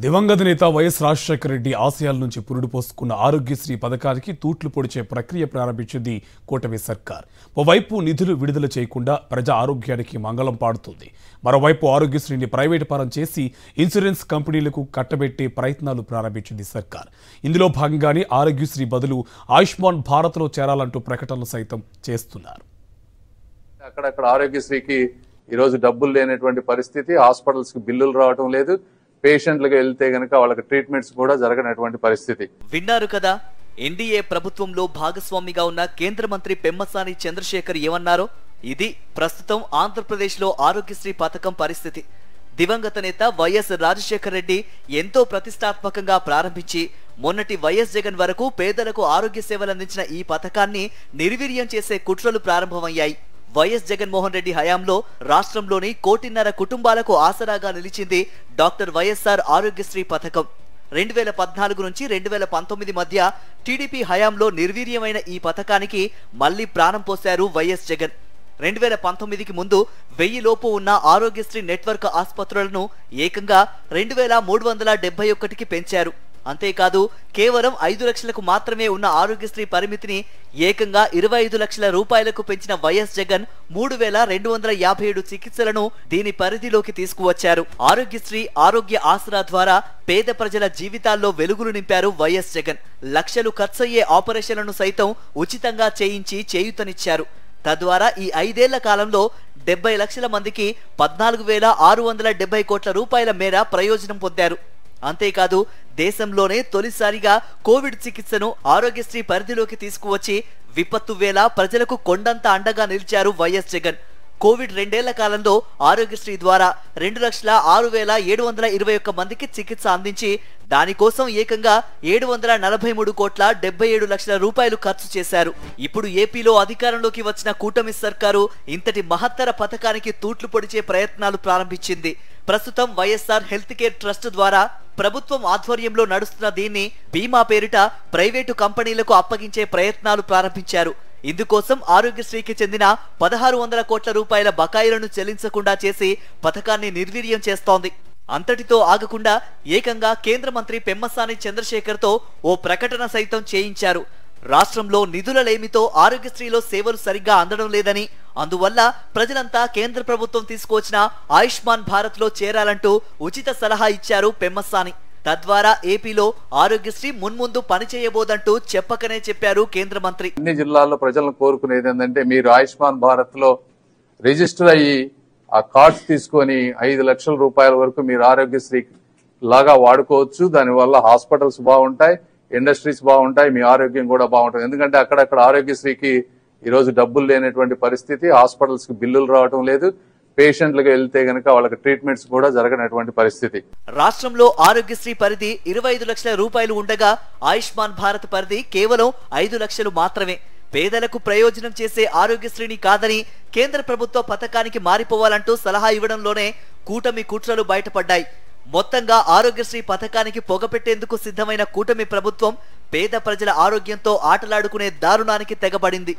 దివంగత నేత వైఎస్ రాజశేఖర రెడ్డి ఆశయాల నుంచి పురుడు పోసుకున్న ఆరోగ్యశ్రీ పథకానికి తూట్లు పొడిచే ప్రక్రియ ప్రారంభించింది కూటమి సర్కార్. ఓవైపు నిధులు విడుదల చేయకుండా ప్రజా ఆరోగ్యానికి మంగళం పాడుతుంది. మరోవైపు ఆరోగ్యశ్రీని ప్రైవేటు పరం చేసి ఇన్సూరెన్స్ కంపెనీలకు కట్టబెట్టే ప్రయత్నాలు ప్రారంభించింది సర్కార్. ఇందులో భాగంగానే ఆరోగ్యశ్రీ బదులు ఆయుష్మాన్ భారత్లో చేరాలంటూ ప్రకటనలు సైతం చేస్తున్నారు. అక్కడక్కడ ఆరోగ్యశ్రీకి ఈరోజు డబ్బులు లేనటువంటి పరిస్థితి, హాస్పిటల్స్ కి బిల్లులు రావడం లేదు, పేషెంట్లకు వెళ్తే గనక వాళ్ళకి ట్రీట్మెంట్స్ కూడా జరగనటువంటి పరిస్థితి. విన్నారు కదా, ఎన్డీఏ ప్రభుత్వంలో భాగస్వామిగా ఉన్న కేంద్ర మంత్రి పెమ్మసాని చంద్రశేఖర్ ఏమన్నారో. ఇది ప్రస్తుతం ఆంధ్రప్రదేశ్ లో ఆరోగ్యశ్రీ పథకం పరిస్థితి. దివంగత నేత వైఎస్ రాజశేఖర రెడ్డి ఎంతో ప్రతిష్టాత్మకంగా ప్రారంభించి మొన్నటి వైఎస్ జగన్ వరకు పేదలకు ఆరోగ్య సేవలు అందించిన ఈ పథకాన్ని నిర్వీర్యం చేసే కుట్రలు ప్రారంభమయ్యాయి. వైఎస్ జగన్మోహన్ రెడ్డి హయాంలో రాష్ట్రంలోని 1.5 కోటి కుటుంబాలకు ఆసరాగా నిలిచింది డాక్టర్ వైఎస్ఆర్ ఆరోగ్యశ్రీ పథకం. 2014 నుంచి 2019 మధ్య టీడీపీ హయాంలో నిర్వీర్యమైన ఈ పథకానికి మళ్లీ ప్రాణం పోశారు వైఎస్ జగన్. 2019కి ముందు 1000 లోపు ఉన్న ఆరోగ్యశ్రీ నెట్వర్క్ ఆసుపత్రులను ఏకంగా 2371కి పెంచారు. అంతేకాదు, కేవలం 5 లక్షలకు మాత్రమే ఉన్న ఆరోగ్యశ్రీ పరిమితిని ఏకంగా 25 లక్షల రూపాయలకు పెంచిన వైఎస్ జగన్ 3257 చికిత్సలను దీని పరిధిలోకి తీసుకువచ్చారు. ఆరోగ్యశ్రీ ఆరోగ్య ఆసరా ద్వారా పేద ప్రజల జీవితాల్లో వెలుగులు నింపారు వైఎస్ జగన్. లక్షలు ఖర్చయ్యే ఆపరేషన్లను సైతం ఉచితంగా చేయించి చేయూతనిచ్చారు. తద్వారా ఈ 5 ఏళ్ల కాలంలో 70 లక్షల మందికి 14,670 కోట్ల రూపాయల మేర ప్రయోజనం పొందారు. అంతేకాదు, దేశంలోనే తొలిసారిగా కోవిడ్ చికిత్సను ఆరోగ్యశ్రీ పరిధిలోకి తీసుకువచ్చి విపత్తు వేళ ప్రజలకు కొండంత అండగా నిలిచారు వైఎస్ జగన్. కోవిడ్ 2 ఏళ్ల కాలంలో ఆరోగ్యశ్రీ ద్వారా 2,06,721 మందికి చికిత్స అందించి దానికోసం ఏకంగా 743,77 లక్షల రూపాయలు ఖర్చు చేశారు. ఇప్పుడు ఏపీలో అధికారంలోకి వచ్చిన కూటమి సర్కారు ఇంతటి మహత్తర పథకానికి తూట్లు పొడిచే ప్రయత్నాలు ప్రారంభించింది. ప్రస్తుతం వైఎస్ఆర్ హెల్త్ కేర్ ట్రస్ట్ ద్వారా ప్రభుత్వం ఆధ్వర్యంలో నడుస్తున్న దీన్ని బీమా పేరిట ప్రైవేటు కంపెనీలకు అప్పగించే ప్రయత్నాలు ప్రారంభించారు. ఇందుకోసం ఆరోగ్యశ్రీకి చెందిన 1,600 కోట్ల రూపాయల బకాయిలను చెల్లించకుండా చేసి పథకాన్ని నిర్వీర్యం చేస్తోంది. అంతటితో ఆగకుండా ఏకంగా కేంద్ర మంత్రి పెమ్మసాని చంద్రశేఖర్తో ఓ ప్రకటన సైతం చేయించారు. రాష్ట్రంలో నిధుల లేమితో ఆరోగ్యశ్రీలో సేవలు సరిగ్గా అందడం లేదని, అందువల్ల ప్రజలంతా కేంద్ర ప్రభుత్వం తీసుకువచ్చిన ఆయుష్మాన్ భారత్ లో చేరాలంటూ ఉచిత సలహా ఇచ్చారు పెమ్మసాని. తద్వారా ఏపీలో ఆరోగ్యశ్రీ మున్ముందు పనిచేయబోదంటూ చెప్పకనే చెప్పారు కేంద్ర మంత్రి. అన్ని జిల్లాల్లో ప్రజలను కోరుకునేది ఏంటంటే, మీరు ఆయుష్మాన్ భారత్ లో రిజిస్టర్ అయ్యి ఆ కార్డ్స్ తీసుకొని 5 లక్షల రూపాయల వరకు మీరు ఆరోగ్యశ్రీ లాగా వాడుకోవచ్చు. దానివల్ల హాస్పిటల్స్ బాగుంటాయి, ఇండస్ట్రీస్ బాగుంటాయి, మీ ఆరోగ్యం కూడా బాగుంటుంది. ఎందుకంటే అక్కడక్కడ ఆరోగ్యశ్రీకి ఈరోజు డబ్బులు లేనటువంటి పరిస్థితి, హాస్పిటల్స్ కి బిల్లులు రావడం లేదు, పేషెంట్లకు వెళ్తే గనక వాళ్ళకి ట్రీట్మెంట్స్ కూడా జరగనటువంటి పరిస్థితి. రాష్ట్రంలో ఆరోగ్యశ్రీ పరిధి 25 లక్షల రూపాయలు ఉండగా ఆయుష్మాన్ భారత్ పరిధి కేవలం 5 లక్షలు మాత్రమే. పేదలకు ప్రయోజనం చేసే ఆరోగ్యశ్రీని కాదని కేంద్ర ప్రభుత్వ పథకానికి మారిపోవాలంటూ సలహా ఇవ్వడంలోనే కూటమి కుట్రలు బయటపడ్డాయి. మొత్తంగా ఆరోగ్యశ్రీ పథకానికి పొగపెట్టేందుకు సిద్ధమైన కూటమి ప్రభుత్వం పేద ప్రజల ఆరోగ్యంతో ఆటలాడుకునే దారుణానికి తెగబడింది.